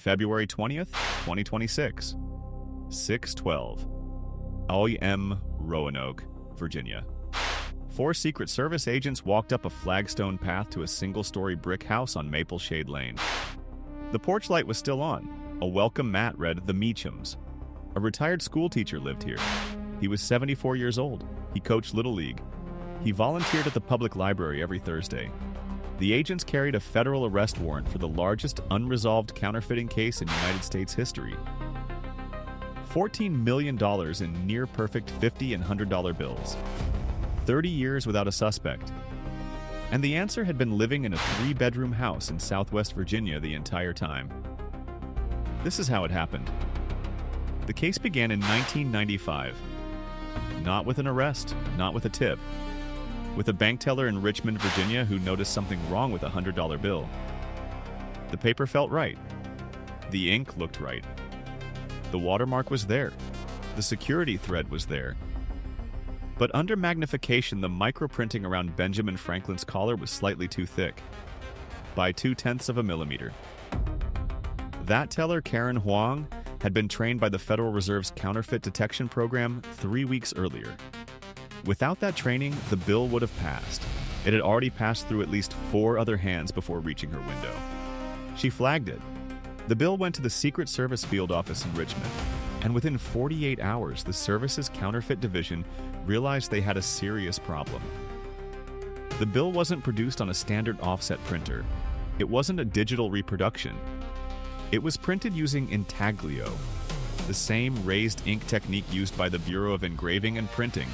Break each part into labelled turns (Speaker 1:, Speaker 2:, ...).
Speaker 1: February 20th, 2026. 6:12. I.M. Roanoke, Virginia. 4 Secret Service agents walked up a flagstone path to a single-story brick house on Maple Shade Lane. The porch light was still on. A welcome mat read The Meachams. A retired schoolteacher lived here. He was 74 years old. He coached Little League. He volunteered at the public library every Thursday. The agents carried a federal arrest warrant for the largest unresolved counterfeiting case in United States history. $14 million in near-perfect $50 and $100 bills. 30 years without a suspect. And the answer had been living in a 3-bedroom house in Southwest Virginia the entire time. This is how it happened. The case began in 1995. Not with an arrest, not with a tip. With a bank teller in Richmond, Virginia, who noticed something wrong with a $100 bill. The paper felt right. The ink looked right. The watermark was there. The security thread was there. But under magnification, the microprinting around Benjamin Franklin's collar was slightly too thick, by 0.2 of a millimeter. That teller, Karen Huang, had been trained by the Federal Reserve's counterfeit detection program 3 weeks earlier. Without that training, the bill would have passed. It had already passed through at least 4 other hands before reaching her window. She flagged it. The bill went to the Secret Service field office in Richmond, and within 48 hours, the service's counterfeit division realized they had a serious problem. The bill wasn't produced on a standard offset printer. It wasn't a digital reproduction. It was printed using intaglio, the same raised ink technique used by the Bureau of Engraving and Printing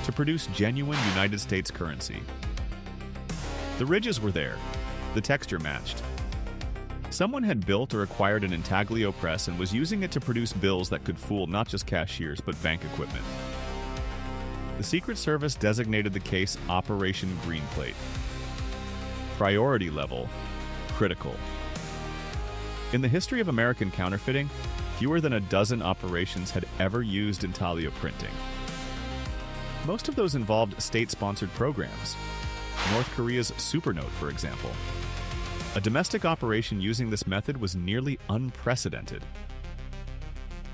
Speaker 1: to produce genuine United States currency. The ridges were there. The texture matched. Someone had built or acquired an intaglio press and was using it to produce bills that could fool not just cashiers but bank equipment. The Secret Service designated the case Operation Greenplate. Priority level, critical. In the history of American counterfeiting, fewer than a dozen operations had ever used intaglio printing. Most of those involved state-sponsored programs. North Korea's Supernote, for example. A domestic operation using this method was nearly unprecedented.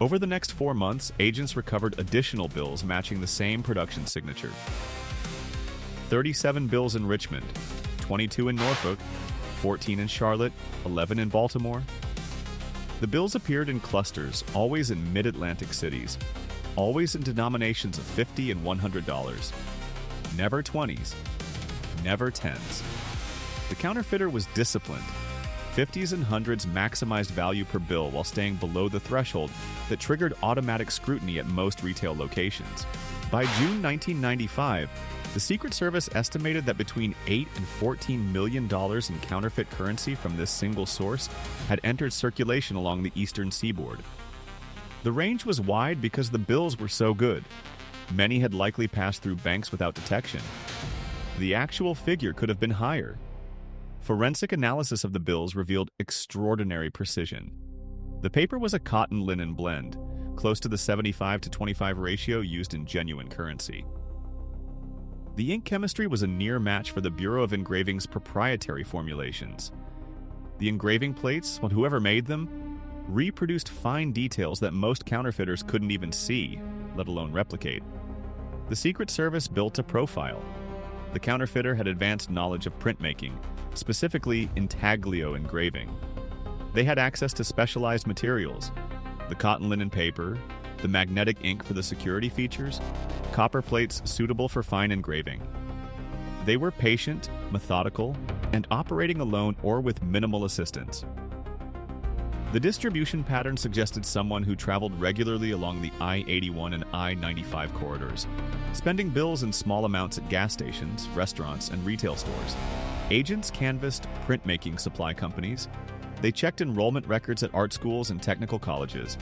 Speaker 1: Over the next 4 months, agents recovered additional bills matching the same production signature. 37 bills in Richmond, 22 in Norfolk, 14 in Charlotte, 11 in Baltimore. The bills appeared in clusters, always in mid-Atlantic cities, always in denominations of $50 and $100. Never 20s, never 10s. The counterfeiter was disciplined. 50s and 100s maximized value per bill while staying below the threshold that triggered automatic scrutiny at most retail locations. By June 1995, the Secret Service estimated that between $8 and $14 million in counterfeit currency from this single source had entered circulation along the Eastern Seaboard. The range was wide because the bills were so good. Many had likely passed through banks without detection. The actual figure could have been higher. Forensic analysis of the bills revealed extraordinary precision. The paper was a cotton-linen blend, close to the 75-25 ratio used in genuine currency. The ink chemistry was a near match for the Bureau of Engraving's proprietary formulations. The engraving plates, whoever made them, reproduced fine details that most counterfeiters couldn't even see, let alone replicate. The Secret Service built a profile. The counterfeiter had advanced knowledge of printmaking, specifically intaglio engraving. They had access to specialized materials, the cotton linen paper, the magnetic ink for the security features, copper plates suitable for fine engraving. They were patient, methodical, and operating alone or with minimal assistance. The distribution pattern suggested someone who traveled regularly along the I-81 and I-95 corridors, spending bills in small amounts at gas stations, restaurants, and retail stores. Agents canvassed printmaking supply companies. They checked enrollment records at art schools and technical colleges.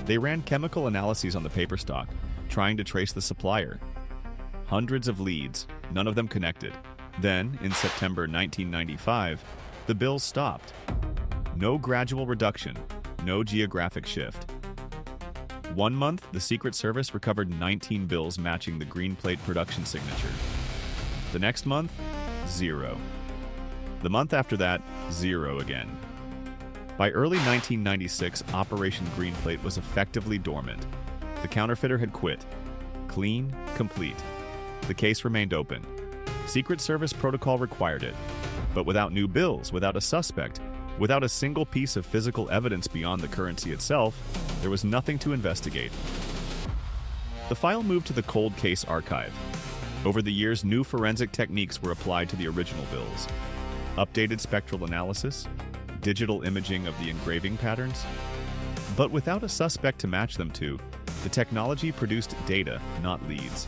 Speaker 1: They ran chemical analyses on the paper stock, trying to trace the supplier. Hundreds of leads, none of them connected. Then, in September 1995, the bills stopped. No gradual reduction, no geographic shift. 1 month, the Secret Service recovered 19 bills matching the Greenplate production signature. The next month, 0. The month after that, 0 again. By early 1996, Operation Greenplate was effectively dormant. The counterfeiter had quit. Clean, complete. The case remained open. Secret Service protocol required it. But without new bills, without a suspect, without a single piece of physical evidence beyond the currency itself, there was nothing to investigate. The file moved to the cold case archive. Over the years, new forensic techniques were applied to the original bills. Updated spectral analysis, digital imaging of the engraving patterns. But without a suspect to match them to, the technology produced data, not leads.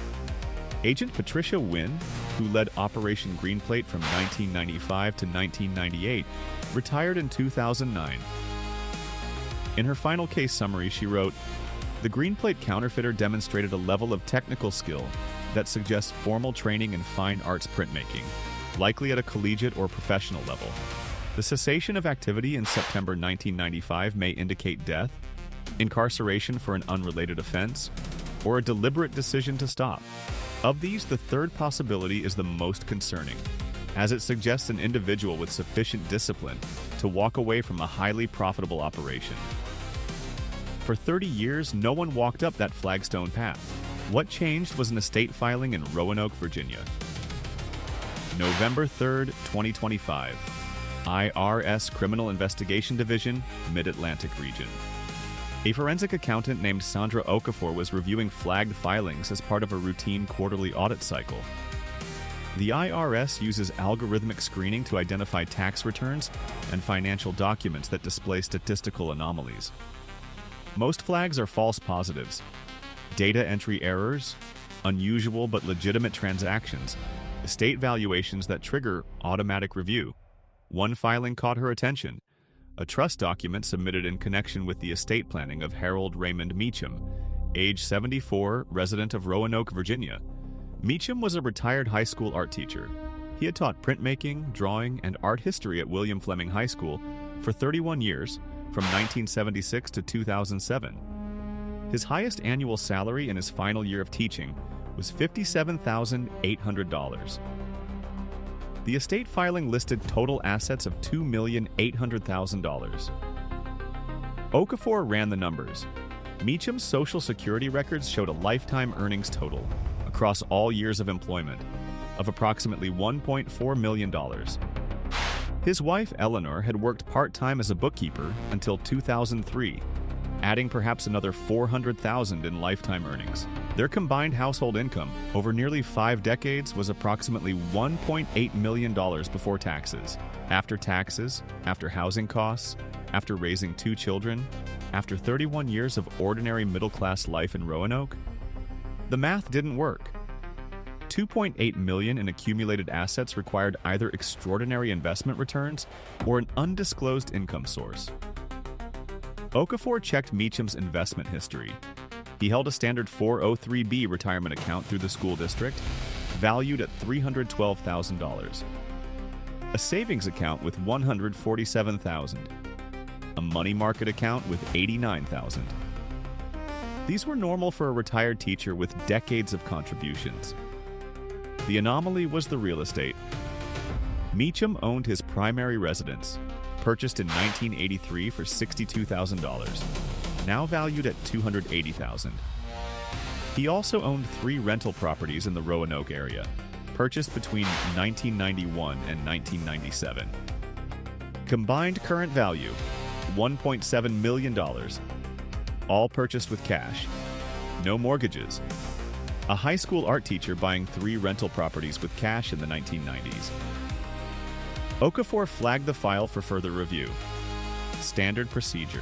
Speaker 1: Agent Patricia Wynn, who led Operation Greenplate from 1995 to 1998, retired in 2009. In her final case summary, she wrote, "The Greenplate counterfeiter demonstrated a level of technical skill that suggests formal training in fine arts printmaking, likely at a collegiate or professional level. The cessation of activity in September 1995 may indicate death, incarceration for an unrelated offense, or a deliberate decision to stop. Of these, the third possibility is the most concerning, as it suggests an individual with sufficient discipline to walk away from a highly profitable operation. For 30 years, no one walked up that flagstone path. What changed was an estate filing in Roanoke, Virginia. November 3rd, 2025. IRS Criminal Investigation Division, Mid-Atlantic Region. A forensic accountant named Sandra Okafor was reviewing flagged filings as part of a routine quarterly audit cycle. The IRS uses algorithmic screening to identify tax returns and financial documents that display statistical anomalies. Most flags are false positives, data entry errors, unusual but legitimate transactions, estate valuations that trigger automatic review. One filing caught her attention: a trust document submitted in connection with the estate planning of Harold Raymond Meacham, age 74, resident of Roanoke, Virginia. Meacham was a retired high school art teacher. He had taught printmaking, drawing, and art history at William Fleming High School for 31 years, from 1976 to 2007. His highest annual salary in his final year of teaching was $57,800. The estate filing listed total assets of $2,800,000. Okafor ran the numbers. Meacham's Social Security records showed a lifetime earnings total, across all years of employment, of approximately $1.4 million. His wife, Eleanor, had worked part-time as a bookkeeper until 2003, adding perhaps another $400,000 in lifetime earnings. Their combined household income over nearly 5 decades was approximately $1.8 million before taxes. After taxes, after housing costs, after raising 2 children, after 31 years of ordinary middle-class life in Roanoke, the math didn't work. $2.8 million in accumulated assets required either extraordinary investment returns or an undisclosed income source. Okafor checked Meacham's investment history. He held a standard 403B retirement account through the school district, valued at $312,000. A savings account with $147,000. A money market account with $89,000. These were normal for a retired teacher with decades of contributions. The anomaly was the real estate. Meacham owned his primary residence, purchased in 1983 for $62,000, now valued at $280,000. He also owned 3 rental properties in the Roanoke area, purchased between 1991 and 1997. Combined current value, $1.7 million, all purchased with cash, no mortgages. A high school art teacher buying 3 rental properties with cash in the 1990s. Okafor flagged the file for further review. Standard procedure.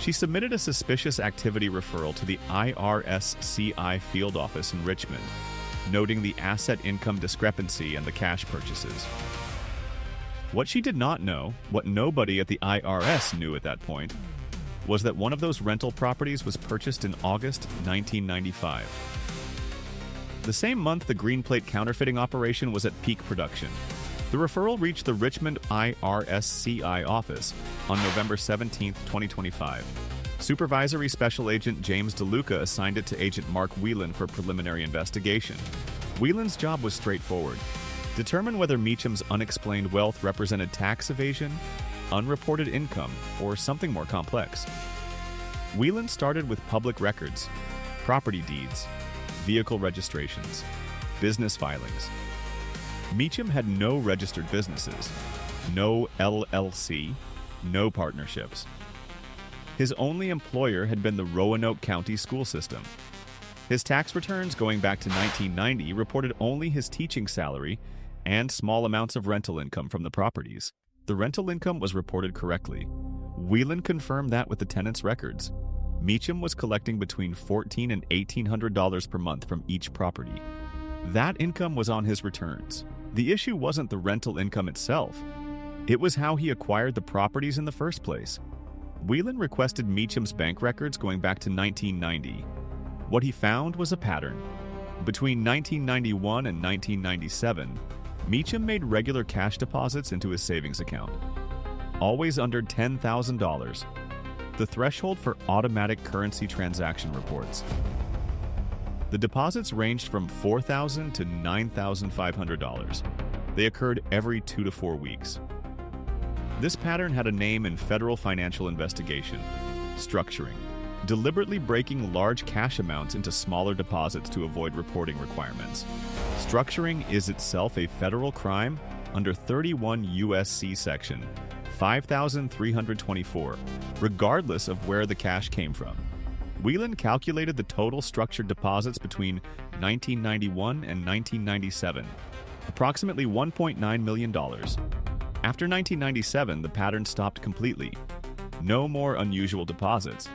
Speaker 1: She submitted a suspicious activity referral to the IRS CI field office in Richmond, noting the asset-income discrepancy and the cash purchases. What she did not know, what nobody at the IRS knew at that point, was that one of those rental properties was purchased in August 1995. The same month, the Greenplate counterfeiting operation was at peak production. The referral reached the Richmond IRSCI office on November 17, 2025. Supervisory Special Agent James DeLuca assigned it to Agent Mark Whelan for preliminary investigation. Whelan's job was straightforward: determine whether Meacham's unexplained wealth represented tax evasion unreported income, or something more complex. Whelan started with public records, property deeds, vehicle registrations, business filings. Meacham had no registered businesses, no LLC, no partnerships. His only employer had been the Roanoke County school system. His tax returns going back to 1990 reported only his teaching salary and small amounts of rental income from the properties. The rental income was reported correctly. Whelan confirmed that with the tenant's records. Meacham was collecting between $1,400 and $1,800 per month from each property. That income was on his returns. The issue wasn't the rental income itself. It was how he acquired the properties in the first place. Whelan requested Meacham's bank records going back to 1990. What he found was a pattern. Between 1991 and 1997, Meacham made regular cash deposits into his savings account, always under $10,000, the threshold for automatic currency transaction reports. The deposits ranged from $4,000 to $9,500. They occurred every 2 to 4 weeks. This pattern had a name in federal financial investigation: structuring, deliberately breaking large cash amounts into smaller deposits to avoid reporting requirements. Structuring is itself a federal crime under 31 U.S.C. Section 5324, regardless of where the cash came from. Whelan calculated the total structured deposits between 1991 and 1997, approximately $1.9 million. After 1997, the pattern stopped completely. No more unusual deposits.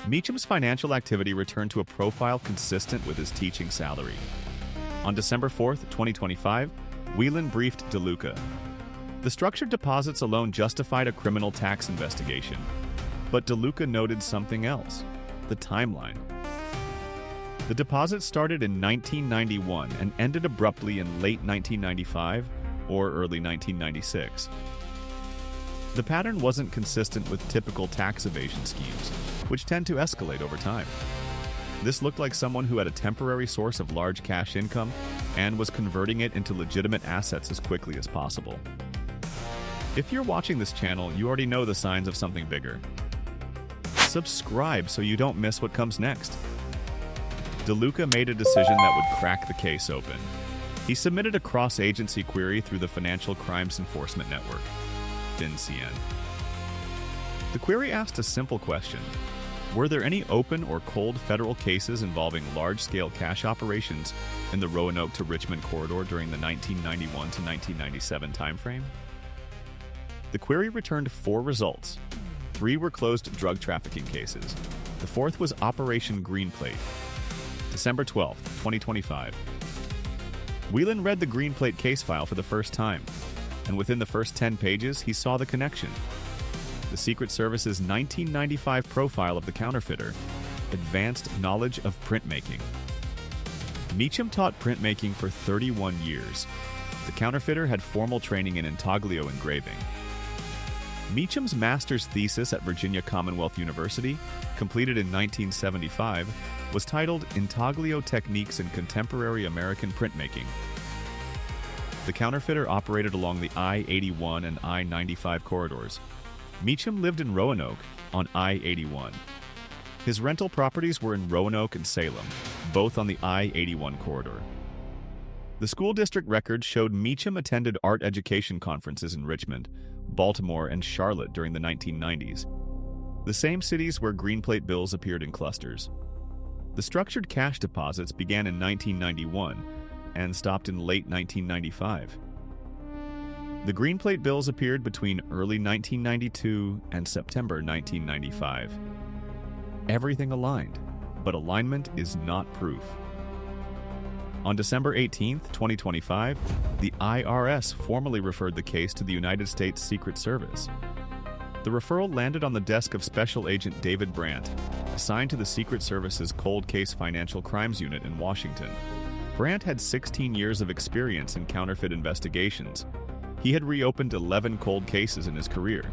Speaker 1: Meacham's financial activity returned to a profile consistent with his teaching salary. On December 4, 2025, Whelan briefed DeLuca. The structured deposits alone justified a criminal tax investigation. But DeLuca noted something else: the timeline. The deposits started in 1991 and ended abruptly in late 1995 or early 1996. The pattern wasn't consistent with typical tax evasion schemes, which tend to escalate over time. This looked like someone who had a temporary source of large cash income and was converting it into legitimate assets as quickly as possible. If you're watching this channel, you already know the signs of something bigger. Subscribe so you don't miss what comes next. DeLuca made a decision that would crack the case open. He submitted a cross-agency query through the Financial Crimes Enforcement Network, FinCEN. The query asked a simple question: were there any open or cold federal cases involving large-scale cash operations in the Roanoke to Richmond corridor during the 1991 to 1997 timeframe? The query returned 4 results. 3 were closed drug trafficking cases. The 4th was Operation Greenplate. December 12, 2025. Whelan read the Greenplate case file for the first time, and within the first 10 pages, he saw the connection. The Secret Service's 1995 profile of the counterfeiter: advanced knowledge of printmaking. Meacham taught printmaking for 31 years. The counterfeiter had formal training in intaglio engraving. Meacham's master's thesis at Virginia Commonwealth University, completed in 1975, was titled Intaglio Techniques in Contemporary American Printmaking. The counterfeiter operated along the I-81 and I-95 corridors. Meacham lived in Roanoke on I-81. His rental properties were in Roanoke and Salem, both on the I-81 corridor. The school district records showed Meacham attended art education conferences in Richmond, Baltimore, and Charlotte during the 1990s, the same cities where Greenplate bills appeared in clusters. The structured cash deposits began in 1991 and stopped in late 1995. The Greenplate bills appeared between early 1992 and September 1995. Everything aligned, but alignment is not proof. On December 18, 2025, the IRS formally referred the case to the United States Secret Service. The referral landed on the desk of Special Agent David Brandt, assigned to the Secret Service's Cold Case Financial Crimes Unit in Washington. Brandt had 16 years of experience in counterfeit investigations. He had reopened 11 cold cases in his career.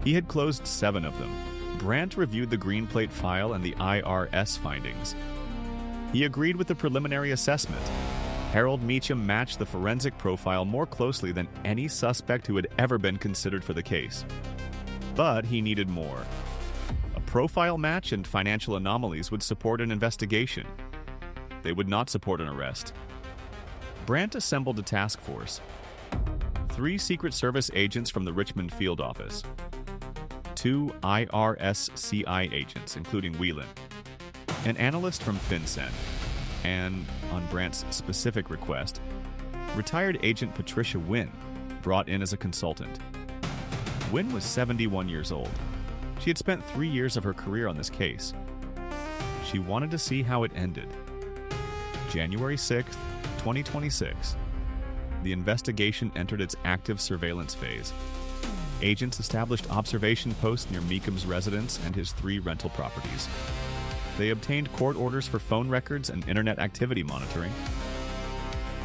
Speaker 1: He had closed 7 of them. Brandt reviewed the Greenplate file and the IRS findings. He agreed with the preliminary assessment. Harold Meacham matched the forensic profile more closely than any suspect who had ever been considered for the case. But he needed more. A profile match and financial anomalies would support an investigation. They would not support an arrest. Brandt assembled a task force. 3 Secret Service agents from the Richmond field office. 2 IRS CI agents, including Whelan. An analyst from FinCEN. And, on Brandt's specific request, retired agent Patricia Wynn, brought in as a consultant. Wynn was 71 years old. She had spent 3 years of her career on this case. She wanted to see how it ended. January 6, 2026. The investigation entered its active surveillance phase. Agents established observation posts near Meacham's residence and his 3 rental properties. They obtained court orders for phone records and internet activity monitoring.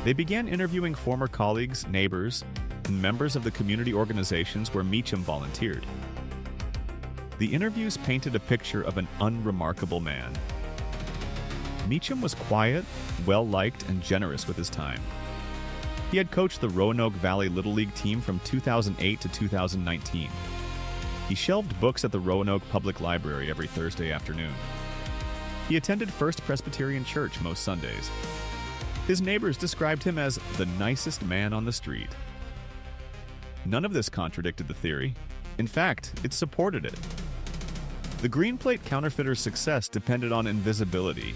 Speaker 1: They began interviewing former colleagues, neighbors, and members of the community organizations where Meacham volunteered. The interviews painted a picture of an unremarkable man. Meacham was quiet, well-liked, and generous with his time. He had coached the Roanoke Valley Little League team from 2008 to 2019. He shelved books at the Roanoke Public Library every Thursday afternoon. He attended First Presbyterian Church most Sundays. His neighbors described him as the nicest man on the street. None of this contradicted the theory. In fact, it supported it. The Greenplate counterfeiter's success depended on invisibility.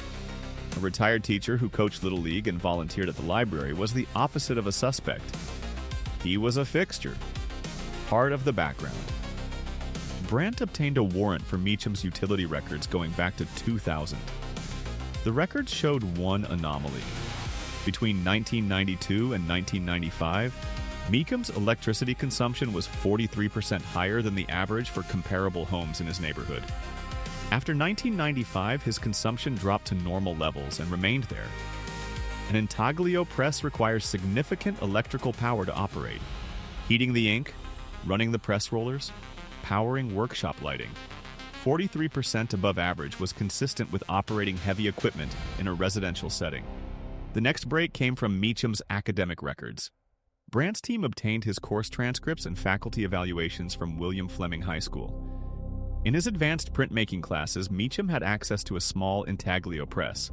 Speaker 1: A retired teacher who coached Little League and volunteered at the library was the opposite of a suspect. He was a fixture, part of the background. Brandt obtained a warrant for Meacham's utility records going back to 2000. The records showed one anomaly. Between 1992 and 1995, Meacham's electricity consumption was 43% higher than the average for comparable homes in his neighborhood. After 1995, his consumption dropped to normal levels and remained there. An intaglio press requires significant electrical power to operate. Heating the ink, running the press rollers, powering workshop lighting. 43% above average was consistent with operating heavy equipment in a residential setting. The next break came from Meacham's academic records. Brandt's team obtained his course transcripts and faculty evaluations from William Fleming High School. In his advanced printmaking classes, Meacham had access to a small intaglio press,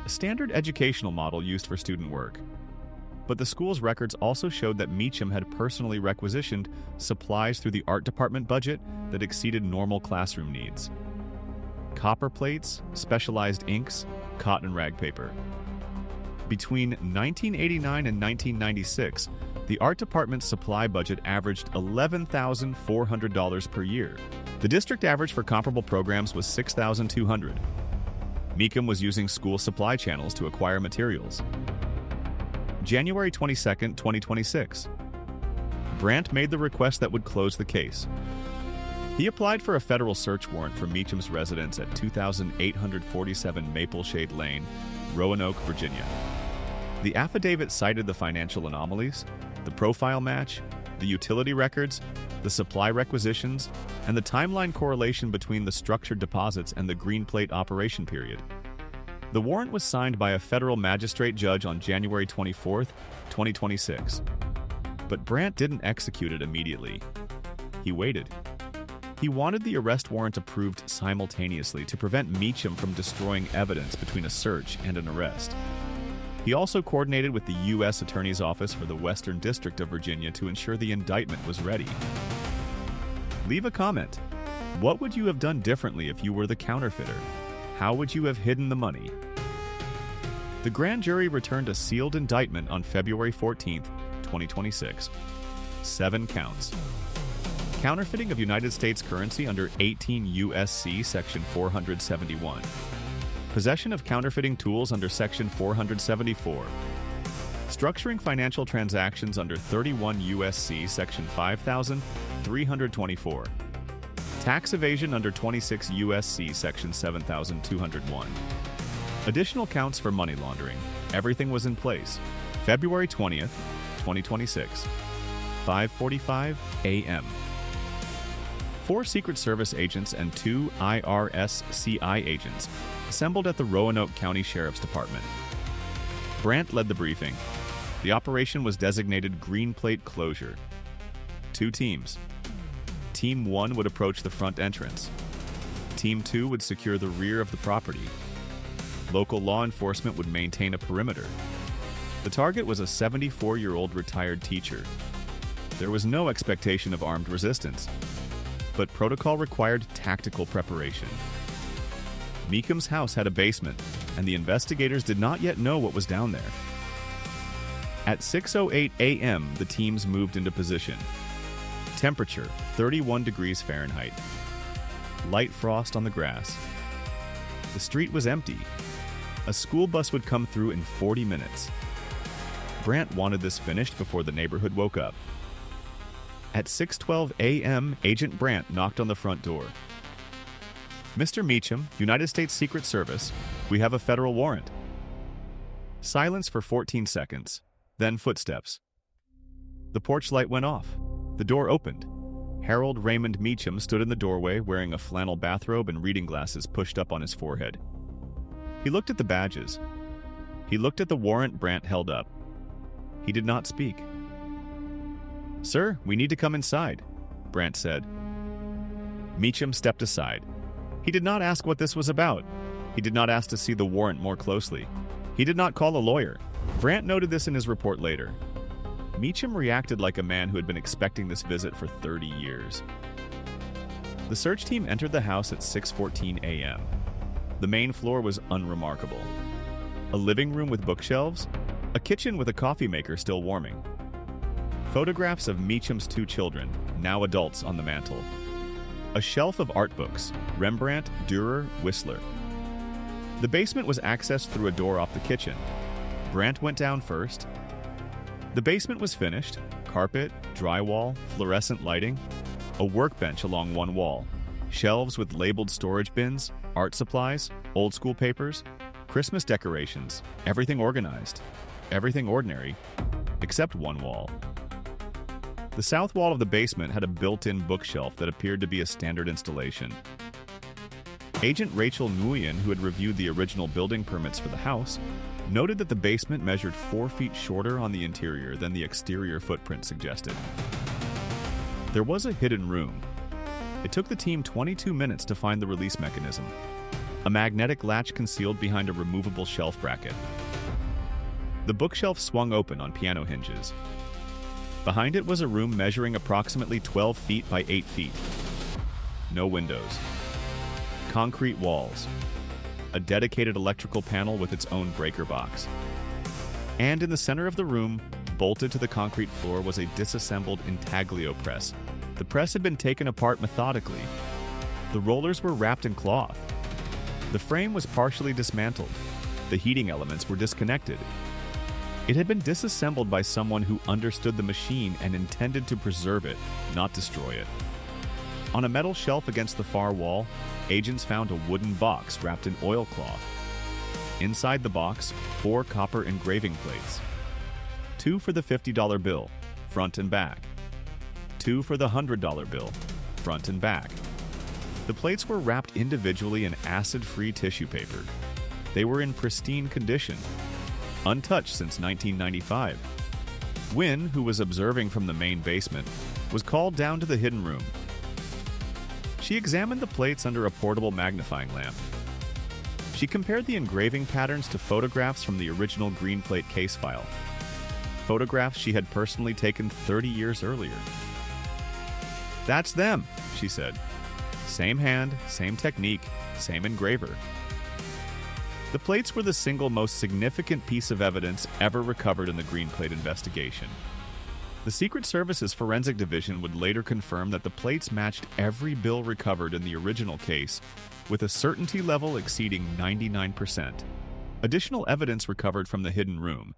Speaker 1: a standard educational model used for student work. But the school's records also showed that Meacham had personally requisitioned supplies through the art department budget that exceeded normal classroom needs. Copper plates, specialized inks, cotton rag paper. Between 1989 and 1996, the art department's supply budget averaged $11,400 per year. The district average for comparable programs was $6,200. Meacham was using school supply channels to acquire materials. January 22, 2026. Brandt made the request that would close the case. He applied for a federal search warrant for Meacham's residence at 2847 Mapleshade Lane, Roanoke, Virginia. The affidavit cited the financial anomalies, the profile match, the utility records, the supply requisitions, and the timeline correlation between the structured deposits and the Greenplate operation period. The warrant was signed by a federal magistrate judge on January 24, 2026. But Brandt didn't execute it immediately. He waited. He wanted the arrest warrant approved simultaneously to prevent Meacham from destroying evidence between a search and an arrest. He also coordinated with the U.S. Attorney's Office for the Western District of Virginia to ensure the indictment was ready. Leave a comment. What would you have done differently if you were the counterfeiter? How would you have hidden the money? The grand jury returned a sealed indictment on February 14, 2026. 7 counts. Counterfeiting of United States currency under 18 U.S.C. Section 471. Possession of counterfeiting tools under Section 474. Structuring financial transactions under 31 U.S.C. Section 5324. Tax evasion under 26 U.S.C. Section 7201. Additional counts for money laundering. Everything was in place. February 20th, 2026. 5:45 a.m. 4 Secret Service agents and 2 IRS CI agents assembled at the Roanoke County Sheriff's Department. Brandt led the briefing. The operation was designated Greenplate Closure. 2 teams. Team 1 would approach the front entrance. Team 2 would secure the rear of the property. Local law enforcement would maintain a perimeter. The target was a 74-year-old retired teacher. There was no expectation of armed resistance, but protocol required tactical preparation. Meacham's house had a basement, and the investigators did not yet know what was down there. At 6:08 a.m., the teams moved into position. Temperature, 31 degrees Fahrenheit. Light frost on the grass. The street was empty. A school bus would come through in 40 minutes. Brandt wanted this finished before the neighborhood woke up. At 6:12 a.m., Agent Brandt knocked on the front door. "Mr. Meacham, United States Secret Service, we have a federal warrant." Silence for 14 seconds, then footsteps. The porch light went off. The door opened. Harold Raymond Meacham stood in the doorway wearing a flannel bathrobe and reading glasses pushed up on his forehead. He looked at the badges. He looked at the warrant Brandt held up. He did not speak. "Sir, we need to come inside," Brandt said. Meacham stepped aside. He did not ask what this was about. He did not ask to see the warrant more closely. He did not call a lawyer. Brandt noted this in his report later. Meacham reacted like a man who had been expecting this visit for 30 years. The search team entered the house at 6:14 a.m. The main floor was unremarkable. A living room with bookshelves, a kitchen with a coffee maker still warming. Photographs of Meacham's 2 children, now adults, on the mantel. A shelf of art books, Rembrandt, Dürer, Whistler. The basement was accessed through a door off the kitchen. Brandt went down first. The basement was finished: carpet, drywall, fluorescent lighting, a workbench along one wall, shelves with labeled storage bins, art supplies, old school papers, Christmas decorations, everything organized, everything ordinary, except one wall. The south wall of the basement had a built-in bookshelf that appeared to be a standard installation. Agent Rachel Nguyen, who had reviewed the original building permits for the house, noted that the basement measured 4 feet shorter on the interior than the exterior footprint suggested. There was a hidden room. It took the team 22 minutes to find the release mechanism, a magnetic latch concealed behind a removable shelf bracket. The bookshelf swung open on piano hinges. Behind it was a room measuring approximately 12 feet by 8 feet. No windows. Concrete walls. A dedicated electrical panel with its own breaker box. And in the center of the room, bolted to the concrete floor, was a disassembled intaglio press. The press had been taken apart methodically. The rollers were wrapped in cloth. The frame was partially dismantled. The heating elements were disconnected. It had been disassembled by someone who understood the machine and intended to preserve it, not destroy it. On a metal shelf against the far wall, agents found a wooden box wrapped in oilcloth. Inside the box, 4 copper engraving plates. 2 for the $50 bill, front and back. 2 for the $100 bill, front and back. The plates were wrapped individually in acid-free tissue paper. They were in pristine condition, untouched since 1995. Wynne, who was observing from the main basement, was called down to the hidden room. She examined the plates under a portable magnifying lamp. She compared the engraving patterns to photographs from the original Greenplate case file, photographs she had personally taken 30 years earlier. "That's them," she said. "Same hand, same technique, same engraver." The plates were the single most significant piece of evidence ever recovered in the Greenplate investigation. The Secret Service's Forensic Division would later confirm that the plates matched every bill recovered in the original case, with a certainty level exceeding 99%. Additional evidence recovered from the hidden room: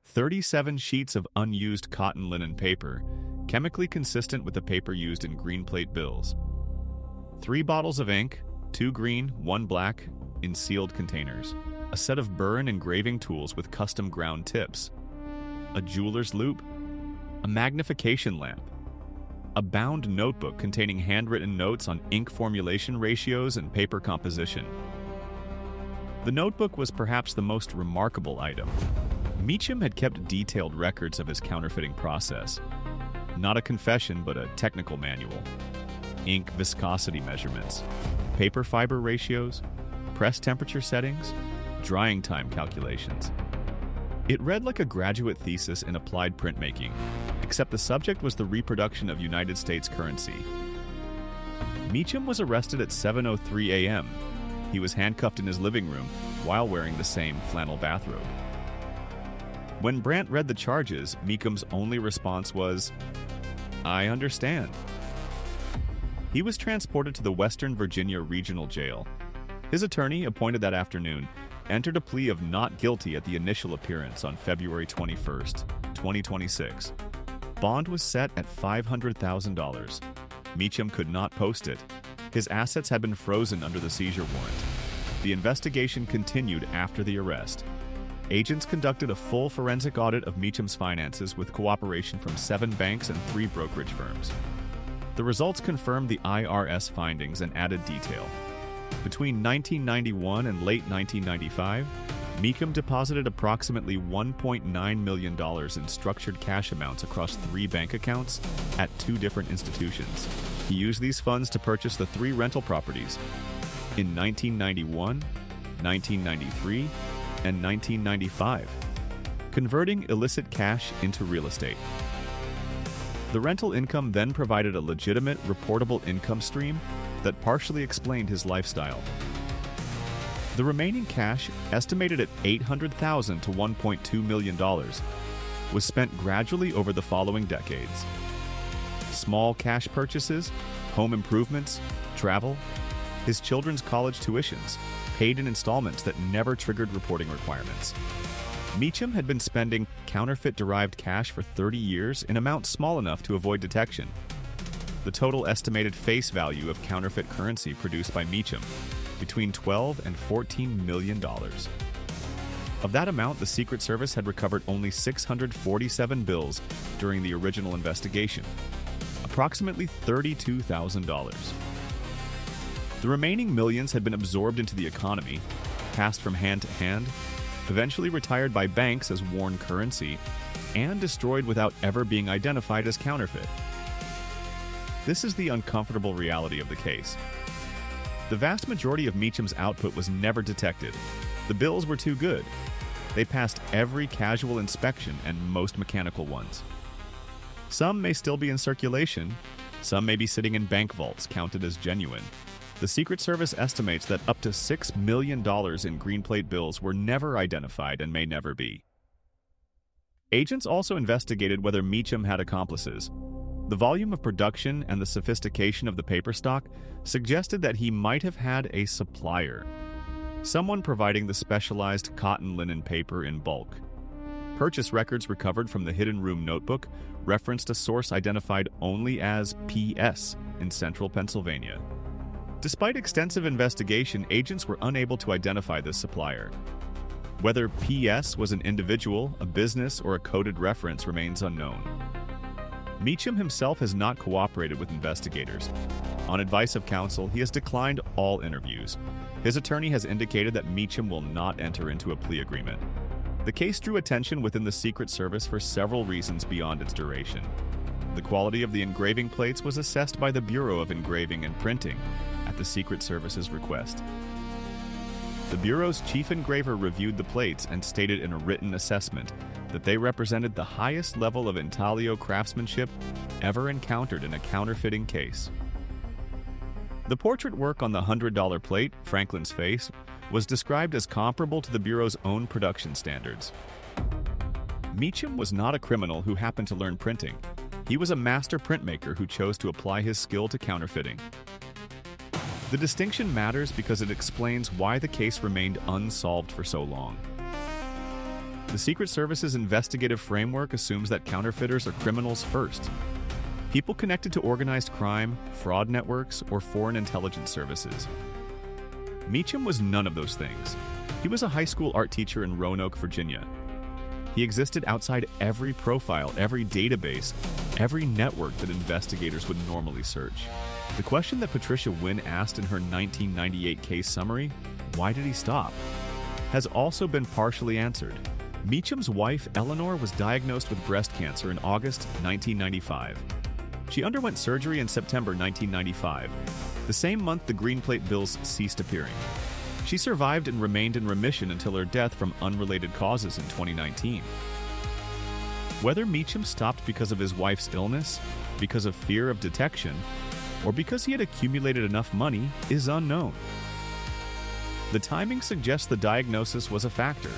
Speaker 1: 37 sheets of unused cotton linen paper, chemically consistent with the paper used in Greenplate bills. 3 bottles of ink, 2 green, 1 black, in sealed containers. A set of burr and engraving tools with custom ground tips. A jeweler's loupe. A magnification lamp. A bound notebook containing handwritten notes on ink formulation ratios and paper composition. The notebook was perhaps the most remarkable item. Meacham had kept detailed records of his counterfeiting process. Not a confession, but a technical manual. Ink viscosity measurements, paper fiber ratios, press temperature settings, drying time calculations. It read like a graduate thesis in applied printmaking, except the subject was the reproduction of United States currency. Meacham was arrested at 7:03 a.m. He was handcuffed in his living room while wearing the same flannel bathrobe. When Brandt read the charges, Meacham's only response was, "I understand." He was transported to the Western Virginia Regional Jail. His attorney, appointed that afternoon, entered a plea of not guilty at the initial appearance on February 21, 2026. Bond was set at $500,000. Meacham could not post it. His assets had been frozen under the seizure warrant. The investigation continued after the arrest. Agents conducted a full forensic audit of Meacham's finances with cooperation from 7 banks and 3 brokerage firms. The results confirmed the IRS findings and added detail. Between 1991 and late 1995, Meacham deposited approximately $1.9 million in structured cash amounts across 3 bank accounts at 2 different institutions. He used these funds to purchase the 3 rental properties in 1991, 1993, and 1995, converting illicit cash into real estate. The rental income then provided a legitimate, reportable income stream that partially explained his lifestyle. The remaining cash, estimated at $800,000 to $1.2 million, was spent gradually over the following decades. Small cash purchases, home improvements, travel, his children's college tuitions, paid in installments that never triggered reporting requirements. Meacham had been spending counterfeit-derived cash for 30 years in amounts small enough to avoid detection. The total estimated face value of counterfeit currency produced by Meacham, between $12 and $14 million. Of that amount, the Secret Service had recovered only 647 bills during the original investigation, approximately $32,000. The remaining millions had been absorbed into the economy, passed from hand to hand, eventually retired by banks as worn currency, and destroyed without ever being identified as counterfeit. This is the uncomfortable reality of the case. The vast majority of Meacham's output was never detected. The bills were too good. They passed every casual inspection and most mechanical ones. Some may still be in circulation. Some may be sitting in bank vaults counted as genuine. The Secret Service estimates that up to $6 million in Greenplate bills were never identified and may never be. Agents also investigated whether Meacham had accomplices. The volume of production and the sophistication of the paper stock suggested that he might have had a supplier, someone providing the specialized cotton linen paper in bulk. Purchase records recovered from the Hidden Room notebook referenced a source identified only as PS in central Pennsylvania. Despite extensive investigation, agents were unable to identify this supplier. Whether PS was an individual, a business, or a coded reference remains unknown. Meacham himself has not cooperated with investigators. On advice of counsel, he has declined all interviews. His attorney has indicated that Meacham will not enter into a plea agreement. The case drew attention within the Secret Service for several reasons beyond its duration. The quality of the engraving plates was assessed by the Bureau of Engraving and Printing at the Secret Service's request. The Bureau's chief engraver reviewed the plates and stated in a written assessment that they represented the highest level of intaglio craftsmanship ever encountered in a counterfeiting case. The portrait work on the $100 plate, Franklin's face, was described as comparable to the Bureau's own production standards. Meacham was not a criminal who happened to learn printing. He was a master printmaker who chose to apply his skill to counterfeiting. The distinction matters because it explains why the case remained unsolved for so long. The Secret Service's investigative framework assumes that counterfeiters are criminals first. People connected to organized crime, fraud networks, or foreign intelligence services. Meacham was none of those things. He was a high school art teacher in Roanoke, Virginia. He existed outside every profile, every database, every network that investigators would normally search. The question that Patricia Wynn asked in her 1998 case summary, "Why did he stop?" has also been partially answered. Meacham's wife, Eleanor, was diagnosed with breast cancer in August 1995. She underwent surgery in September 1995, the same month the Greenplate bills ceased appearing. She survived and remained in remission until her death from unrelated causes in 2019. Whether Meacham stopped because of his wife's illness, because of fear of detection, or because he had accumulated enough money is unknown. The timing suggests the diagnosis was a factor,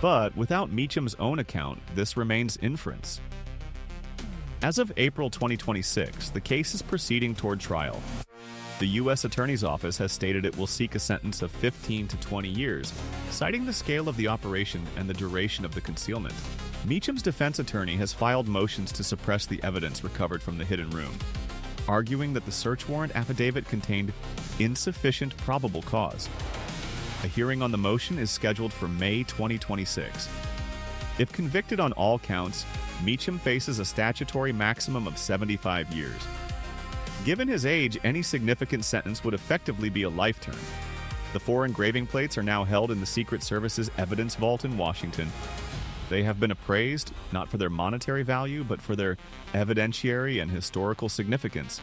Speaker 1: but without Meacham's own account, this remains inference. As of April 2026, the case is proceeding toward trial. The U.S. Attorney's Office has stated it will seek a sentence of 15 to 20 years, citing the scale of the operation and the duration of the concealment. Meacham's defense attorney has filed motions to suppress the evidence recovered from the hidden room, arguing that the search warrant affidavit contained insufficient probable cause. A hearing on the motion is scheduled for May 2026. If convicted on all counts, Meacham faces a statutory maximum of 75 years. Given his age, any significant sentence would effectively be a life term. The 4 engraving plates are now held in the Secret Service's evidence vault in Washington. They have been appraised not for their monetary value, but for their evidentiary and historical significance.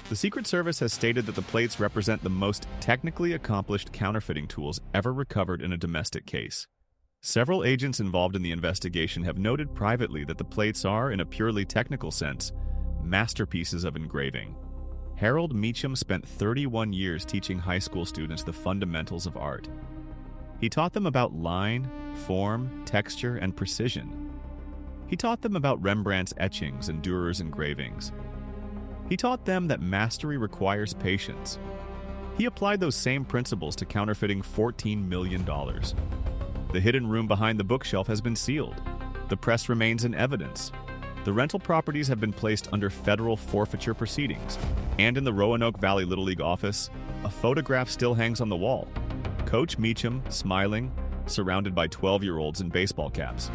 Speaker 1: The Secret Service has stated that the plates represent the most technically accomplished counterfeiting tools ever recovered in a domestic case. Several agents involved in the investigation have noted privately that the plates are, in a purely technical sense, masterpieces of engraving. Harold Meacham spent 31 years teaching high school students the fundamentals of art. He taught them about line, form, texture, and precision. He taught them about Rembrandt's etchings and Dürer's engravings. He taught them that mastery requires patience. He applied those same principles to counterfeiting $14 million. The hidden room behind the bookshelf has been sealed. The press remains in evidence. The rental properties have been placed under federal forfeiture proceedings. And in the Roanoke Valley Little League office, a photograph still hangs on the wall. Coach Meacham, smiling, surrounded by 12-year-olds in baseball caps.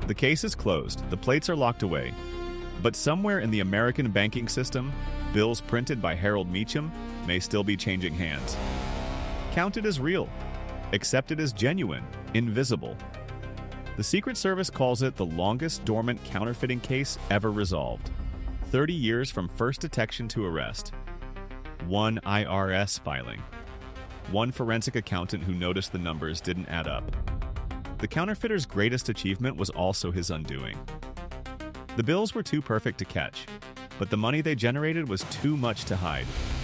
Speaker 1: The case is closed. The plates are locked away. But somewhere in the American banking system, bills printed by Harold Meacham may still be changing hands. Counted as real. Accepted as genuine, invisible. The Secret Service calls it the longest-dormant counterfeiting case ever resolved. 30 years from first detection to arrest. 1 IRS filing. 1 forensic accountant who noticed the numbers didn't add up. The counterfeiter's greatest achievement was also his undoing. The bills were too perfect to catch, but the money they generated was too much to hide.